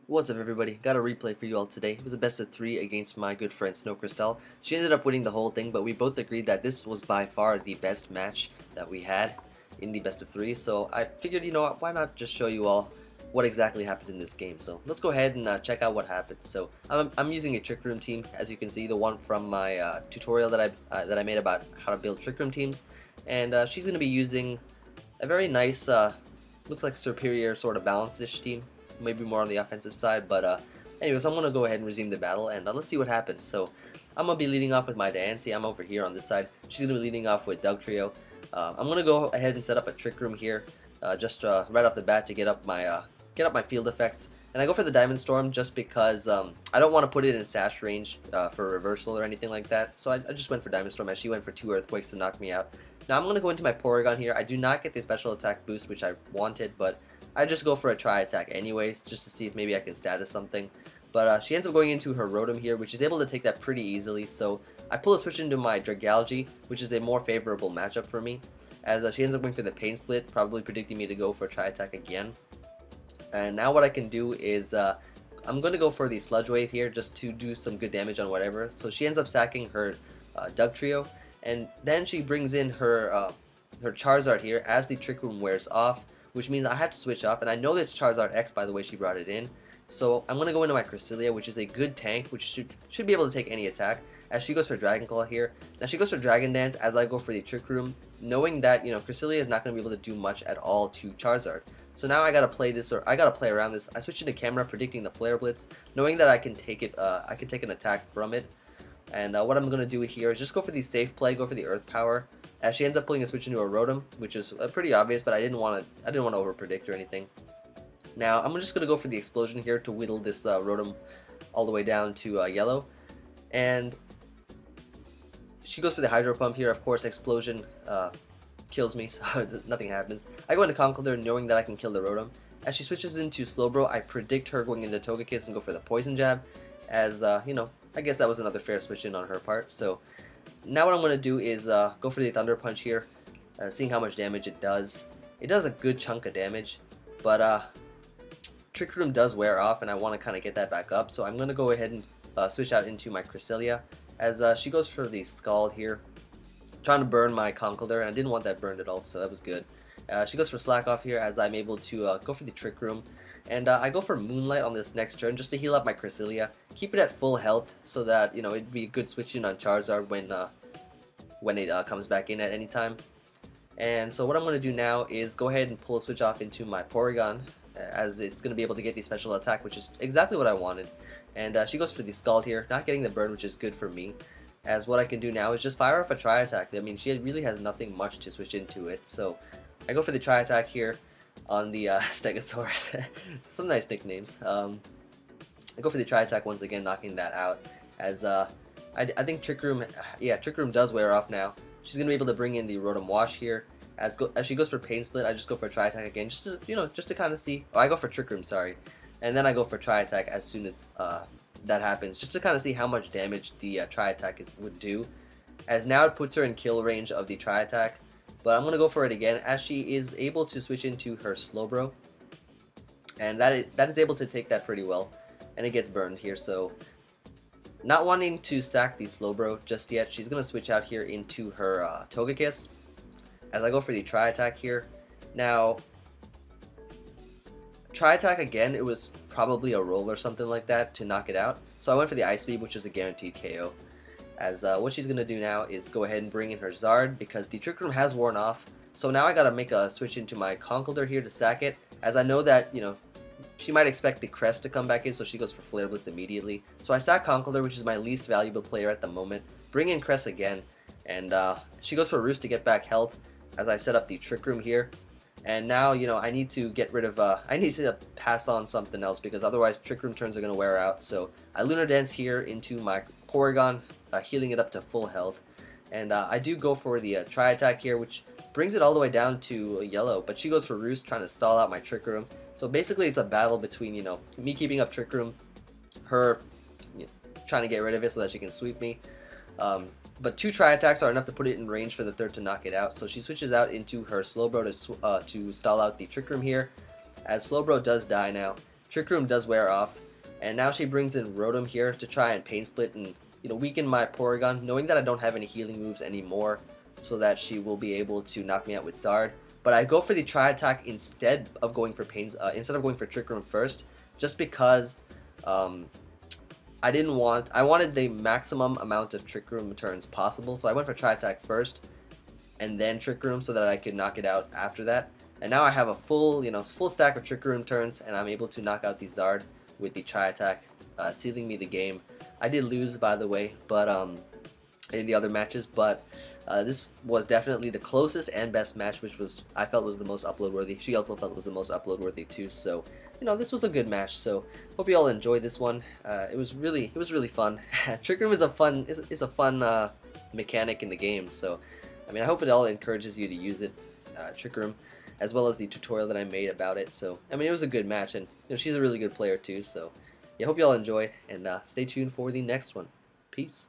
What's up, everybody? Got a replay for you all today. It was a best of 3 against my good friend SnowCristal. She ended up winning the whole thing, but we both agreed that this was by far the best match that we had in the best of 3. So I figured, you know what, why not just show you all what exactly happened in this game. So let's go ahead and check out what happened. So I'm using a Trick Room team, as you can see, the one from my tutorial that I made about how to build Trick Room teams. And she's going to be using a very nice, looks like superior sort of balanced-ish team. Maybe more on the offensive side, but anyways, I'm gonna go ahead and resume the battle, and let's see what happens. So I'm gonna be leading off with my Diancie. I'm over here on this side. She's gonna be leading off with Dugtrio. I'm gonna go ahead and set up a Trick Room here, just right off the bat to get up my field effects. And I go for the Diamond Storm just because I don't want to put it in sash range for reversal or anything like that. So I just went for Diamond Storm as she went for 2 Earthquakes to knock me out. Now I'm going to go into my Porygon here. I do not get the special attack boost, which I wanted, but I just go for a Tri Attack anyways, just to see if maybe I can status something. But she ends up going into her Rotom here, which is able to take that pretty easily. So I pull a switch into my Dragalge, which is a more favorable matchup for me, as she ends up going for the Pain Split, probably predicting me to go for a Tri Attack again. And now what I can do is I'm going to go for the Sludge Wave here just to do some good damage on whatever. So she ends up sacking her Dugtrio, and then she brings in her Charizard here as the Trick Room wears off, which means I have to switch off, and I know that it's Charizard X by the way she brought it in. So I'm going to go into my Cresselia, which is a good tank, which should be able to take any attack, as she goes for Dragon Claw here. Now she goes for Dragon Dance as I go for the Trick Room, knowing that, you know, Cresselia is not going to be able to do much at all to Charizard. So now I gotta play this, or I gotta play around this. I switch into camera, predicting the Flare Blitz, knowing that I can take it. I can take an attack from it. And what I'm gonna do here is just go for the safe play, go for the Earth Power. As she ends up pulling a switch into a Rotom, which is pretty obvious, but I didn't want to over predict or anything. Now I'm just gonna go for the Explosion here to whittle this Rotom all the way down to yellow. And she goes for the Hydro Pump here. Of course, Explosion kills me, so nothing happens. I go into Conkeldurr knowing that I can kill the Rotom. As she switches into Slowbro, I predict her going into Togekiss and go for the Poison Jab, as, you know, I guess that was another fair switch in on her part. So now what I'm going to do is go for the Thunder Punch here, seeing how much damage it does. It does a good chunk of damage, but Trick Room does wear off, and I want to kind of get that back up. So I'm going to go ahead and switch out into my Cresselia, as she goes for the Scald here, trying to burn my Conkeldurr, and I didn't want that burned at all, so that was good. She goes for Slack Off here, as I'm able to go for the Trick Room, and I go for Moonlight on this next turn just to heal up my Cresselia, keep it at full health so that, you know, it'd be a good switch in on Charizard when it comes back in at any time. And so what I'm going to do now is go ahead and pull a switch off into my Porygon, as it's going to be able to get the special attack, which is exactly what I wanted. And she goes for the Scald here, not getting the burn, which is good for me, as what I can do now is just fire off a Tri Attack. I mean, she really has nothing much to switch into it, so I go for the Tri Attack here on the Stegosaurus. Some nice nicknames. I go for the Tri Attack once again, knocking that out, as I think Trick Room does wear off now. She's gonna be able to bring in the Rotom Wash here. As she goes for Pain Split, I just go for a Tri Attack again, just to, you know, just to kind of see. Oh, I go for Trick Room, sorry, and then I go for Tri Attack as soon as that happens, just to kind of see how much damage the Tri Attack would do, as now it puts her in kill range of the Tri Attack. But I'm gonna go for it again, as she is able to switch into her Slowbro, and that is able to take that pretty well, and it gets burned here. So not wanting to sack the Slowbro just yet, she's gonna switch out here into her Togekiss, as I go for the Tri Attack here. Now Tri Attack again, it was probably a roll or something like that to knock it out, so I went for the Ice Beam, which is a guaranteed KO. As what she's going to do now is go ahead and bring in her Zard, because the Trick Room has worn off. So now I got to make a switch into my Conkeldurr here to sack it, as I know that, you know, she might expect the Crest to come back in, so she goes for Flare Blitz immediately. So I sack Conkeldurr, which is my least valuable player at the moment, bring in Crest again, and she goes for Roost to get back health, as I set up the Trick Room here. And now, you know, I need to get rid of, I need to pass on something else, because otherwise Trick Room turns are going to wear out. So I Lunar Dance here into my Porygon, healing it up to full health. And I do go for the Tri Attack here, which brings it all the way down to yellow. But she goes for Roost, trying to stall out my Trick Room. So basically it's a battle between, you know, me keeping up Trick Room, her, you know, trying to get rid of it so that she can sweep me. But 2 Tri Attacks are enough to put it in range for the third to knock it out. So she switches out into her Slowbro to stall out the Trick Room here, as Slowbro does die now. Trick Room does wear off, and now she brings in Rotom here to try and Pain Split and weaken my Porygon, knowing that I don't have any healing moves anymore, so that she will be able to knock me out with Zard. But I go for the Tri Attack instead of going for Trick Room first, just because I wanted the maximum amount of Trick Room turns possible, so I went for Tri Attack first, and then Trick Room so that I could knock it out after that. And now I have a full stack of Trick Room turns, and I'm able to knock out the Zard with the Tri Attack, sealing me the game. I did lose, by the way, but in the other matches, but this was definitely the closest and best match, which I felt was the most upload worthy. She also felt it was the most upload worthy too. So this was a good match. So hope you all enjoyed this one. It was really fun. Trick Room is a fun mechanic in the game. So I mean, I hope it all encourages you to use it, Trick Room, as well as the tutorial that I made about it. So I mean, it was a good match, and she's a really good player too. So yeah, hope you all enjoyed, and stay tuned for the next one. Peace.